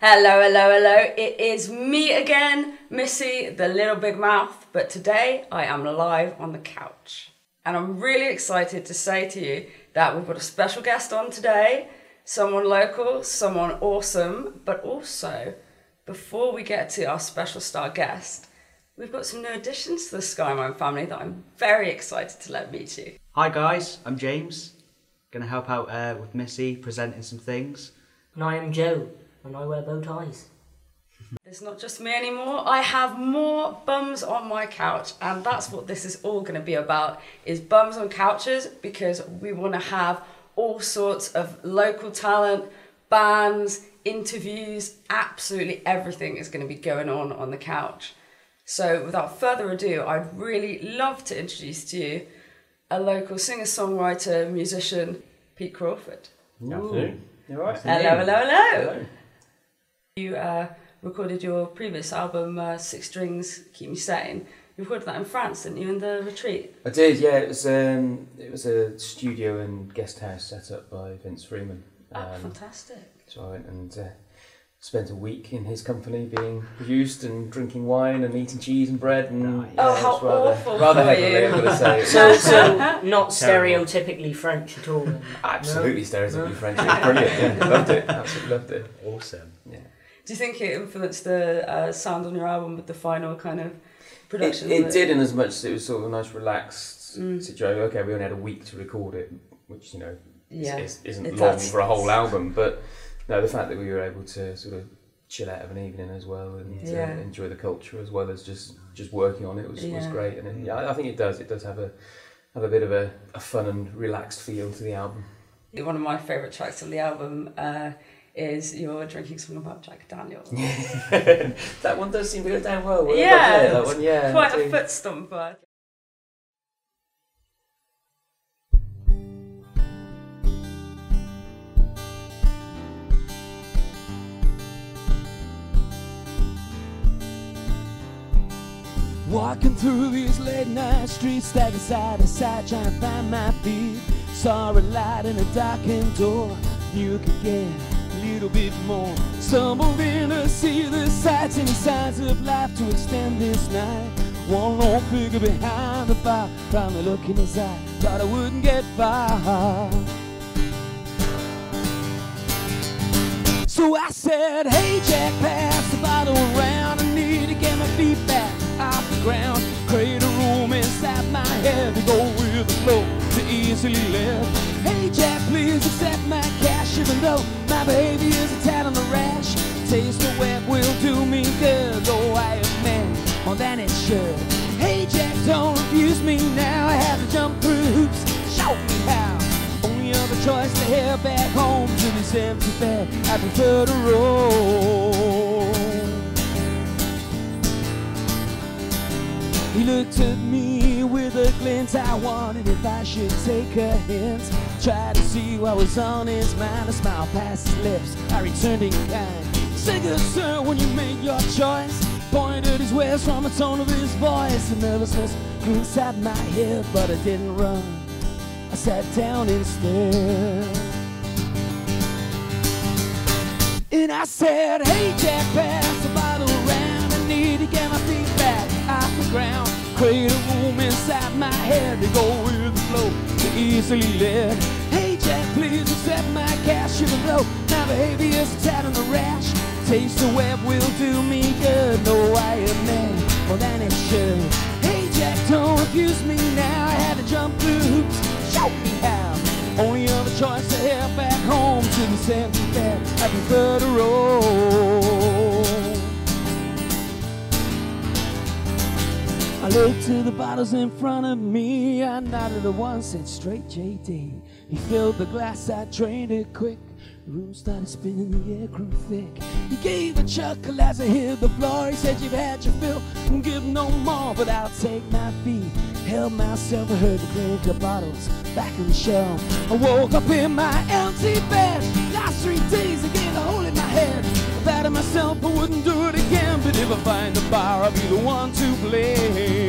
Hello, hello, hello. It is me again, Missy, the little big mouth, but today I am live on the couch. And I'm really excited to say to you that we've got a special guest on today, someone local, someone awesome, but also, before we get to our special star guest, we've got some new additions to the Skymind family that I'm very excited to let meet you. Hi guys, I'm James. Gonna help out with Missy, presenting some things. And I am Joe, and I wear bow ties. It's not just me anymore. I have more bums on my couch, and that's what this is all going to be about, is bums on couches, because we want to have all sorts of local talent, bands, interviews, absolutely everything is going to be going on the couch. So without further ado, I'd really love to introduce to you a local singer-songwriter, musician, Pete Crawford. Good afternoon. You alright? Hello, hello, hello. Hello. You recorded your previous album, Six Strings, Keep Me Sane. You recorded that in France, didn't you, in the retreat? I did, yeah. It was a studio and guest house set up by Vince Freeman. Fantastic. So I went and spent a week in his company, being produced and drinking wine and eating cheese and bread. And how rather for heavily, you. I'm going to say. So not stereotypically French at all. Then. Absolutely stereotypically French. It was brilliant. Yeah, loved it. Absolutely loved it. Awesome. Yeah. Do you think it influenced the sound on your album with the final kind of production? It did, in as much as it was sort of a nice, relaxed situation. Okay, we only had a week to record it, which isn't long for a whole album, but. No, the fact that we were able to sort of chill out of an evening as well and enjoy the culture as well as just working on it was great. And I think it does have a bit of a fun and relaxed feel to the album. One of my favourite tracks on the album is your drinking song about Jack Daniels. That one does seem to go down well. Yeah, that one, yeah. Quite a foot stomper. Walking through these late night streets, staggered side to side, trying to find my feet. Saw a light in a darkened door, knew I could get a little bit more. Stumbled in to see the sights and signs of life to extend this night. One lone figure behind the bar, probably look in his eye, thought I wouldn't get far. So I said, hey Jack, pass the bottle around, I need to get my feet back off the ground. Create a room inside my head to go with the flow, to easily live. Hey Jack, please accept my cash, even though my behavior is a tad on the rash. Taste of wet will do me good, though I am man more than it should. Hey Jack, don't refuse me now, I have to jump through hoops, show me how. Only other choice to head back home to this empty bed, I prefer to roll. He looked at me with a glint, I wondered if I should take a hint. Tried to see what was on his mind, a smile past his lips, I returned in kind. Say good sir, when you make your choice, pointed his ways from the tone of his voice. The nervousness grew inside my head, but I didn't run, I sat down instead. And I said, hey Jack, pass the bottle around, I need to get my feet back off the ground. Create a room inside my head to go with the flow, to easily live. Hey Jack, please accept my cash, even though my behavior is a tad on the rash. Taste of web will do me good, no I am man more than it should. Hey Jack, don't refuse me now, I had to jump through hoops, show me how. Only other choice to head back home to this empty bed, I prefer to roll. I looked to the bottles in front of me, I nodded at once, said straight JD. He filled the glass, I drained it quick. The room started spinning, the air grew thick. He gave a chuckle as I hit the floor. He said, you've had your fill, won't give no more, but I'll take my fee. Held myself, I heard the clink of bottles back on the shelf. I woke up in my empty bed. Last 3 days I gained a hole in my head. I battered myself, I wouldn't do it again. But if I find the bar, I'll be the one to blame.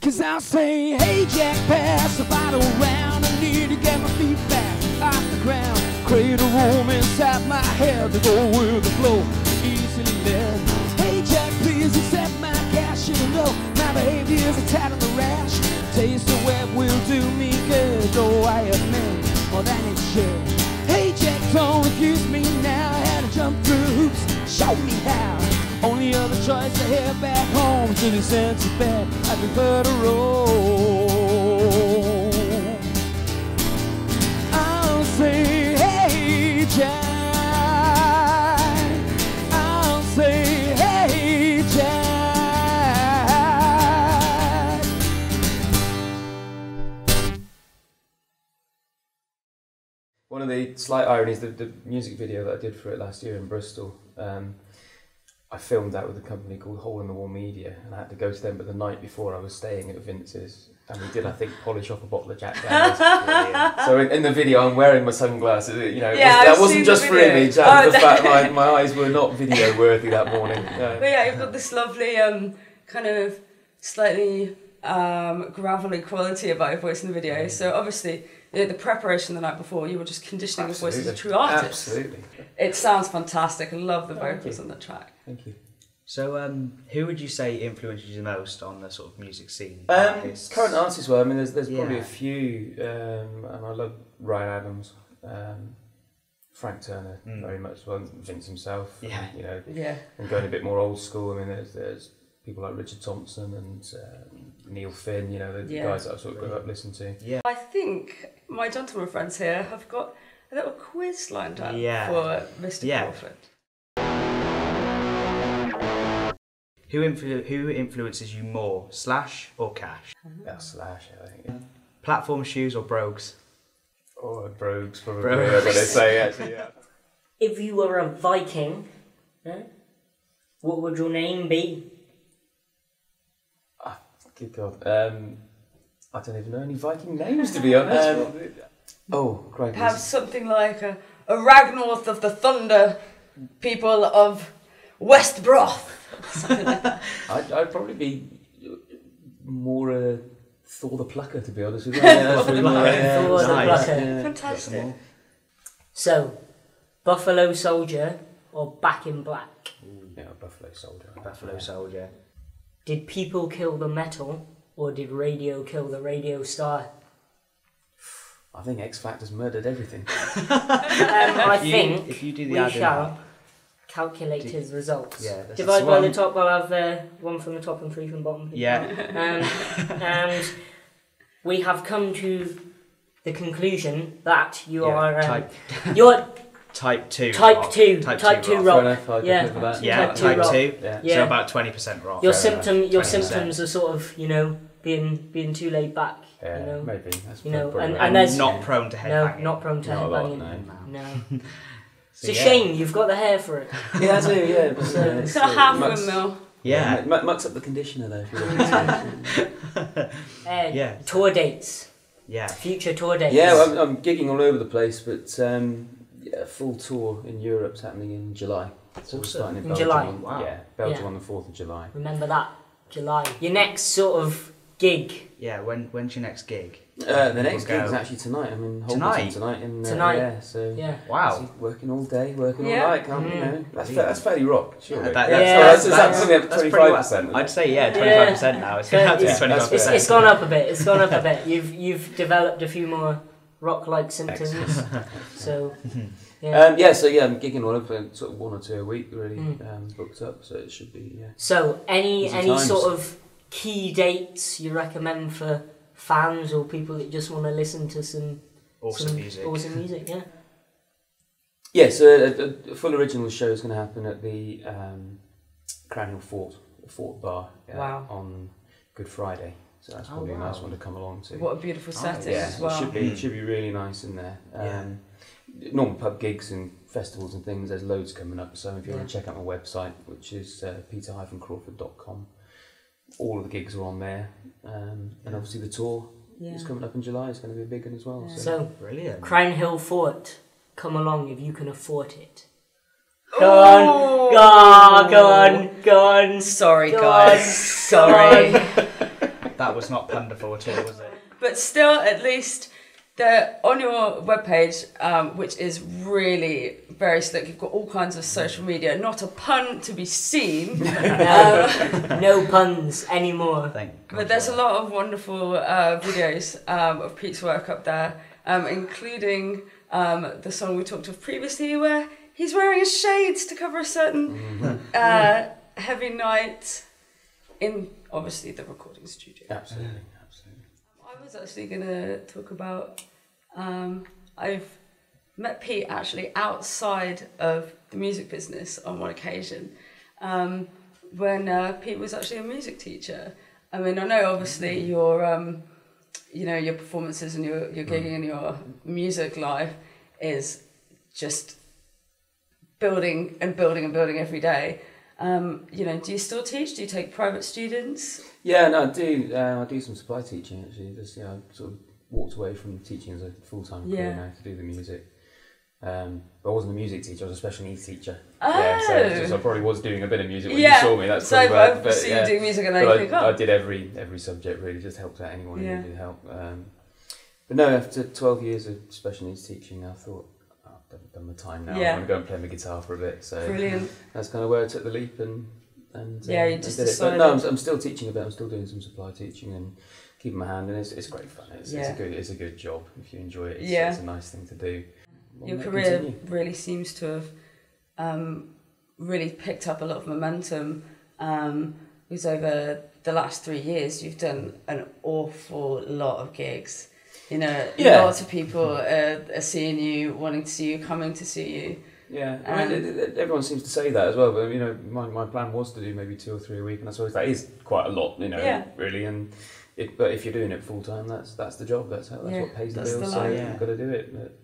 'Cause I'll say, hey Jack, pass the bottle around, I need to get my feet back off the ground. create a room inside my head to go with the flow, easily led. Hey Jack, please accept my cash. You know my behavior's a tad on the rash. Taste of web will do me good, though I admit more than it should. Hey Jack, don't refuse me now. I had to jump through hoops, show me how. Only other choice to head back home to the sense of bed. I prefer to roll. I'll say, hey Jack. I'll say, hey Jack. One of the slight ironies, the music video that I did for it last year in Bristol, I filmed that with a company called Hole in the Wall Media, and I had to go to them, but the night before I was staying at Vince's, and we did, I think, polish off a bottle of Jack Daniels. So in the video, I'm wearing my sunglasses. You know, that wasn't just for image. That was the fact my eyes were not video worthy that morning. But yeah, you've got this lovely kind of slightly gravelly quality about your voice in the video. So obviously, the preparation the night before, you were just conditioning your voice as a true artist. Absolutely. It sounds fantastic. I love the vocals on the track. Thank you. So, who would you say influences you the most on the sort of music scene? Current artists, well, I mean, there's probably a few, and I love Ryan Adams, Frank Turner very much, well, Vince himself, you know, and going a bit more old school. I mean, there's people like Richard Thompson and Neil Finn, you know, the guys that I've sort of grew up listening to. Yeah. I think my gentleman friends here have got a little quiz lined up for Mr. Crawford. Who influences you more, Slash or Cash? Slash, I think. Platform shoes or brogues? Oh, brogues probably. Brogues. What they say, actually, yeah. If you were a Viking, what would your name be? Good God. I don't even know any Viking names, to be honest. Crikey. Perhaps something like a Ragnorth of the Thunder people of West Broth. Something like that. I'd probably be more Thor the Plucker, to be honest with you. Thor the Plucker. Fantastic. So, Buffalo Soldier or Back in Black? Yeah, Buffalo Soldier. Buffalo Soldier. Did people kill the metal, or did radio kill the radio star? I think X Factor's murdered everything. I think if you do the we shall calculate his results. Yeah, divide by the top. I'll have one from the top and three from the bottom. Yeah. And we have come to the conclusion that you are you're Type 2. Type 2 rock. Type 2 So about 20% rock. Your symptoms are sort of, you know, being too laid back. Yeah, you know? maybe. That's and there's not prone to headbanging. No, not prone to headbanging. No. So it's a shame you've got the hair for it. Yeah, I do. Yeah, it's got a half windmill. Yeah, mucks up the conditioner though. If you're Tour dates. Yeah. Future tour dates. Yeah, well, I'm gigging all over the place, but a full tour in Europe's happening in July. So we're starting in Belgium. July. Belgium on the 4th of July. Remember that, July. Your next sort of gig. Yeah, when's your next gig? The next gig is actually tonight. I'm in Holberton tonight. Wow. Working all day, working all night. You know, that's fairly rock, surely. That's only up 25%. I'd say 25% now. It's going to 25%. It's gone up a bit. You've developed a few more rock-like symptoms. So I'm gigging all over, sort of 1 or 2 a week, really booked up. So it should be So any sort of key dates you recommend for fans or people that just want to listen to some awesome music? Yeah, so a full original show is going to happen at the Crown Hill Fort Bar on Good Friday. So that's probably a nice one to come along to. What a beautiful setting as well. It should be really nice in there. Normal pub gigs and festivals and things, there's loads coming up. So if you want to check out my website, which is peter-crawford.com, all of the gigs are on there. And obviously the tour is coming up in July. It's going to be a big one as well. So brilliant. Crown Hill Fort, come along if you can afford it. Go on. Sorry, guys. Sorry. That was not wonderful at all, was it? But still, at least They're on your webpage, which is really very slick. You've got all kinds of social media, not a pun to be seen. No puns anymore. Thank God. But there's a lot of wonderful videos of Pete's work up there, including the song we talked of previously where he's wearing his shades to cover a certain heavy night in, obviously, the recording studio. Absolutely. I was actually going to talk about, I've met Pete actually outside of the music business on one occasion, when Pete was actually a music teacher. I mean, I know obviously your, your performances and your gigging and your music life is just building and building and building every day. Do you still teach? Do you take private students? Yeah, no, I do. I do some supply teaching actually. Just I sort of walked away from teaching as a full-time career now to do the music. But I wasn't a music teacher. I was a special needs teacher. Oh. Yeah, so I probably was doing a bit of music when you saw me. That's probably I've but, seen you doing music and then you think, I did every subject really. Just helped out anyone who needed help. But no, after 12 years of special needs teaching, I thought, I've done my time now. I'm going to go and play my guitar for a bit. So brilliant. That's kind of where I took the leap and you just did decided. it. But no, I'm still teaching a bit. I'm still doing some supply teaching and keeping my hand in. It's great fun. It's a good job if you enjoy it. It's a nice thing to do. Your career really seems to have really picked up a lot of momentum. Because over the last 3 years, you've done an awful lot of gigs. Lots of people are seeing you, wanting to see you, coming to see you. Yeah, I mean, everyone seems to say that as well. But my plan was to do maybe 2 or 3 a week, and I suppose that is quite a lot. Really. And but if you're doing it full time, that's the job. That's what pays the bills. So you've got to do it. But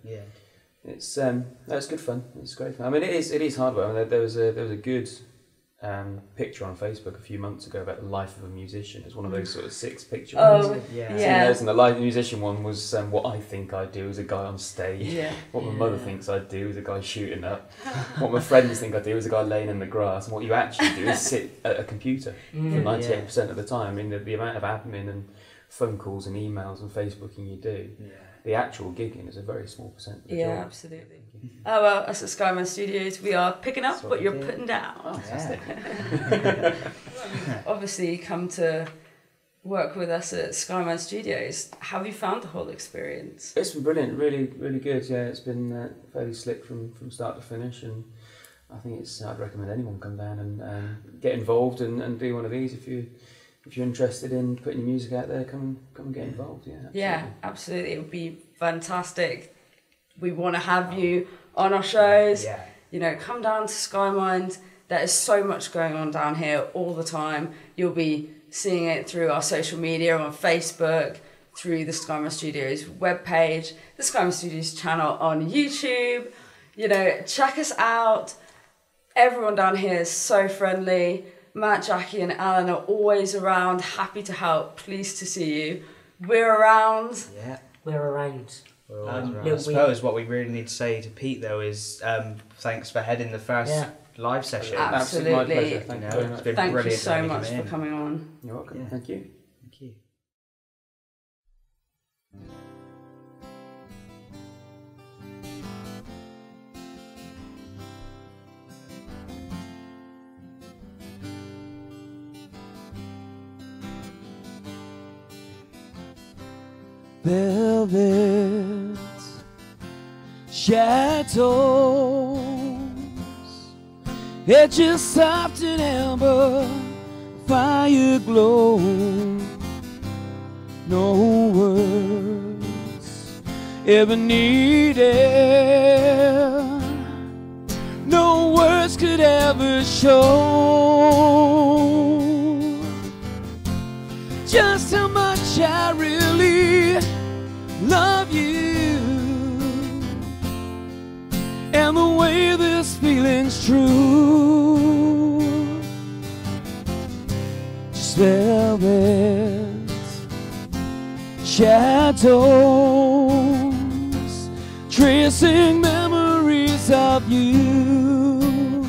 it's good fun. It's great fun. I mean, it is hard work. I mean, there was a good picture on Facebook a few months ago about the life of a musician. It's one of those sort of 6 picture ones. And the life of a musician one was what I think I do as a guy on stage. What my mother thinks I do as a guy shooting up. What my friends think I do as a guy laying in the grass. And what you actually do is sit at a computer for 98% of the time. I mean, the amount of admin and phone calls and emails and Facebooking you do. The actual gigging is a very small percent of the job. Yeah, absolutely. Oh well, us at Skymind Studios, we are picking up what you're putting down. Oh, fantastic. Obviously, you come to work with us at Skymind Studios. How have you found the whole experience? It's been brilliant, really, really good. Yeah, it's been fairly slick from start to finish, and I think I'd recommend anyone come down and get involved and do one of these if you're interested in putting your music out there. Come and get involved. Yeah, absolutely. Yeah, absolutely. It would be fantastic. We want to have you on our shows. Come down to Skymind. There is so much going on down here all the time. You'll be seeing it through our social media, on Facebook, through the Skymind Studios webpage, the Skymind Studios channel on YouTube. Check us out. Everyone down here is so friendly. Matt, Jackie and Alan are always around, happy to help, pleased to see you. We're around. Yeah, we're around. I suppose what we really need to say to Pete though is thanks for heading the first live session. Absolutely. My pleasure. Thank you very much. It's been Thank you brilliant so much for coming on. You're welcome. Yeah. Thank you. Thank you. Velvet shadows, edges soft and amber, fire glow. No words ever needed, no words could ever show just how much I really love you, and the way this feeling's true. Just velvet shadows, tracing memories of you,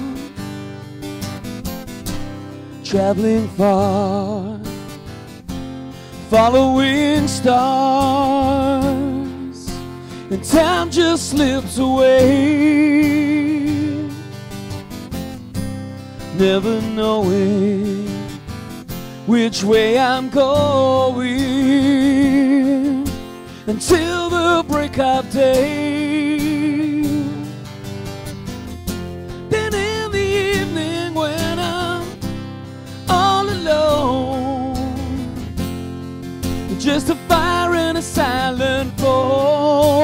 traveling far, following stars, and time just slips away, never knowing which way I'm going until the break of day. Then in the evening when I'm all alone, just a fire and a silent phone,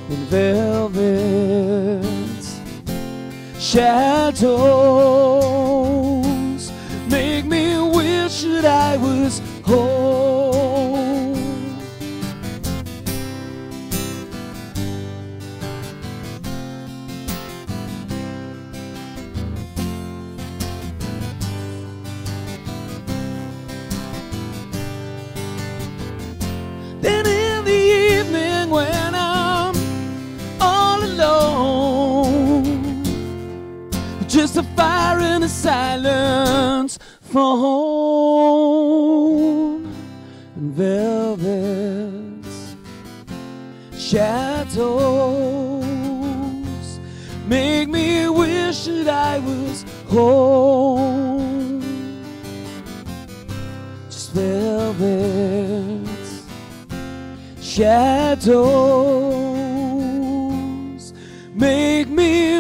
and velvet shadows make me wish that I was home. Then in the evening when I'm all alone, just a fire and a silence phone, and velvet shadows make me wish that I was home. Just velvet shadows make me